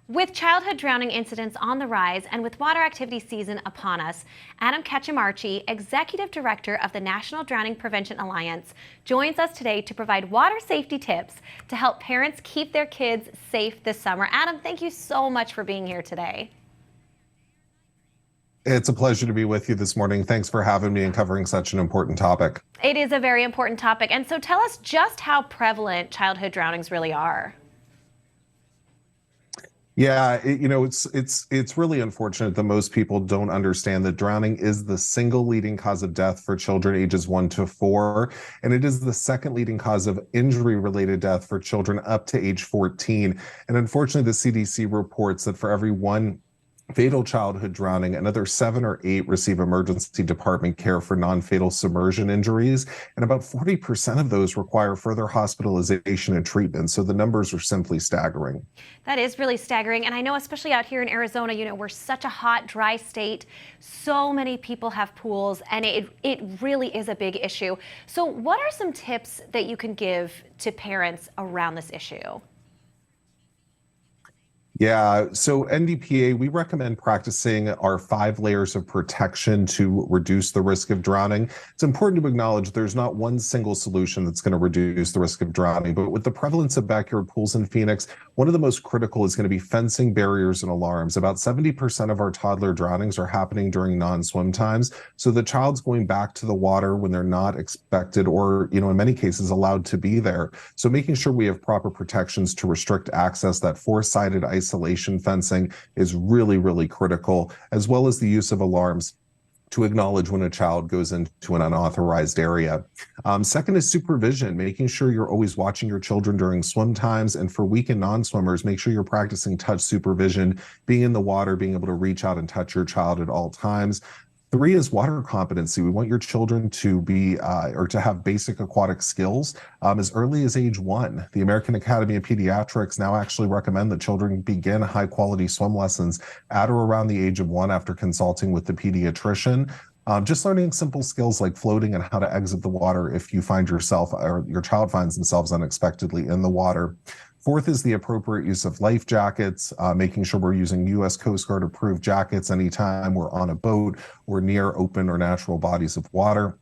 With childhood drowning incidents on the rise and with water activity season upon us, Adam Katchmarchi, Executive Director of the National Drowning Prevention Alliance, joins us today to provide water safety tips to help parents keep their kids safe this summer. Adam, thank you so much for being here today. It's a pleasure to be with you this morning. Thanks for having me and covering such an important topic. It is a very important topic. And so tell us just how prevalent childhood drownings really are. Yeah, it's really unfortunate that most people don't understand that drowning is the single leading cause of death for children ages 1 to 4, and it is the second leading cause of injury-related death for children up to age 14. And unfortunately, the CDC reports that for every one fatal childhood drowning, another 7 or 8 receive emergency department care for non-fatal submersion injuries, and about 40% of those require further hospitalization and treatment. So the numbers are simply staggering. That is really staggering. And I know, especially out here in Arizona, we're such a hot, dry state. So many people have pools, and it really is a big issue. So what are some tips that you can give to parents around this issue? Yeah, so NDPA, we recommend practicing our 5 layers of protection to reduce the risk of drowning. It's important to acknowledge there's not one single solution that's going to reduce the risk of drowning, but with the prevalence of backyard pools in Phoenix, one of the most critical is going to be fencing, barriers, and alarms. About 70% of our toddler drownings are happening during non-swim times, so the child's going back to the water when they're not expected or, in many cases, allowed to be there. So making sure we have proper protections to restrict access, that 4-sided isolation fencing is really, really critical, as well as the use of alarms to acknowledge when a child goes into an unauthorized area. Second is supervision, making sure you're always watching your children during swim times. And for weak and non-swimmers, make sure you're practicing touch supervision, being in the water, being able to reach out and touch your child at all times. 3 is water competency. We want your children to be or to have basic aquatic skills as early as age 1. The American Academy of Pediatrics now actually recommend that children begin high quality swim lessons at or around the age of 1 after consulting with the pediatrician. Just learning simple skills like floating and how to exit the water if you find yourself or your child finds themselves unexpectedly in the water. 4th is the appropriate use of life jackets, making sure we're using U.S. Coast Guard approved jackets anytime we're on a boat or near open or natural bodies of water.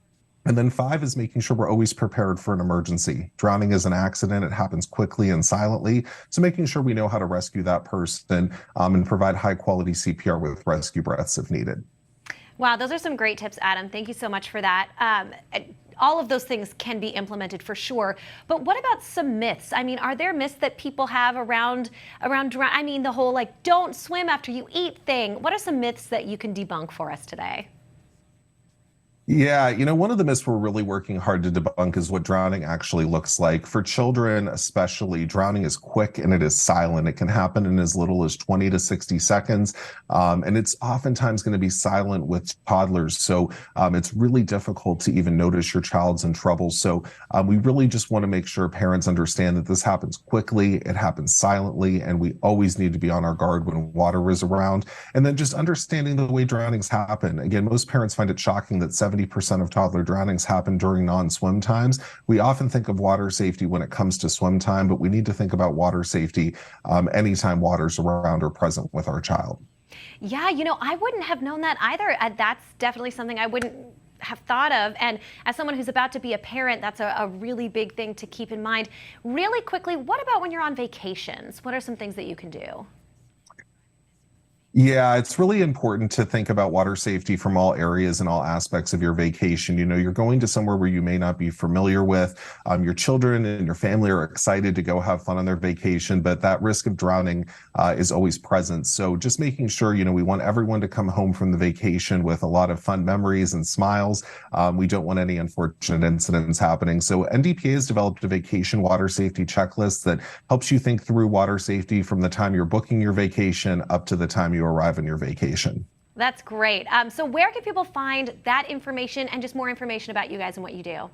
And then 5 is making sure we're always prepared for an emergency. Drowning is an accident. It happens quickly and silently. So making sure we know how to rescue that person and provide high quality CPR with rescue breaths if needed. Wow, those are some great tips, Adam. Thank you so much for that. All of those things can be implemented for sure. But what about some myths? I mean, are there myths that people have around the whole don't swim after you eat thing? What are some myths that you can debunk for us today? Yeah, one of the myths we're really working hard to debunk is what drowning actually looks like. For children especially, drowning is quick and it is silent. It can happen in as little as 20 to 60 seconds, and it's oftentimes going to be silent with toddlers. So it's really difficult to even notice your child's in trouble. So we really just want to make sure parents understand that this happens quickly, it happens silently, and we always need to be on our guard when water is around. And then just understanding the way drownings happen. Again, most parents find it shocking that 70% of toddler drownings happen during non-swim times. We often think of water safety when it comes to swim time, but we need to think about water safety anytime water's around or present with our child. Yeah, I wouldn't have known that either. That's definitely something I wouldn't have thought of. And as someone who's about to be a parent, that's a really big thing to keep in mind. Really quickly, what about when you're on vacations? What are some things that you can do? Yeah, it's really important to think about water safety from all areas and all aspects of your vacation. You're going to somewhere where you may not be familiar with. Your children and your family are excited to go have fun on their vacation, but that risk of drowning is always present. So just making sure, we want everyone to come home from the vacation with a lot of fun memories and smiles. We don't want any unfortunate incidents happening. So NDPA has developed a vacation water safety checklist that helps you think through water safety from the time you're booking your vacation up to the time you arrive on your vacation. That's great. So where can people find that information and just more information about you guys and what you do?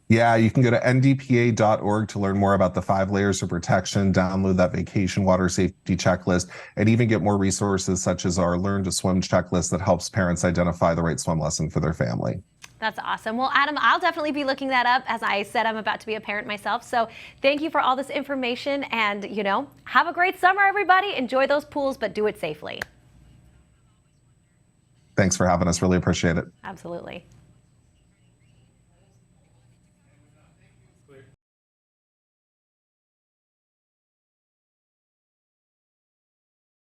Yeah, you can go to ndpa.org to learn more about the 5 layers of protection, download that vacation water safety checklist, and even get more resources such as our Learn to Swim checklist that helps parents identify the right swim lesson for their family. That's awesome. Well, Adam, I'll definitely be looking that up. As I said, I'm about to be a parent myself. So thank you for all this information, and, have a great summer, everybody. Enjoy those pools, but do it safely. Thanks for having us. Really appreciate it. Absolutely.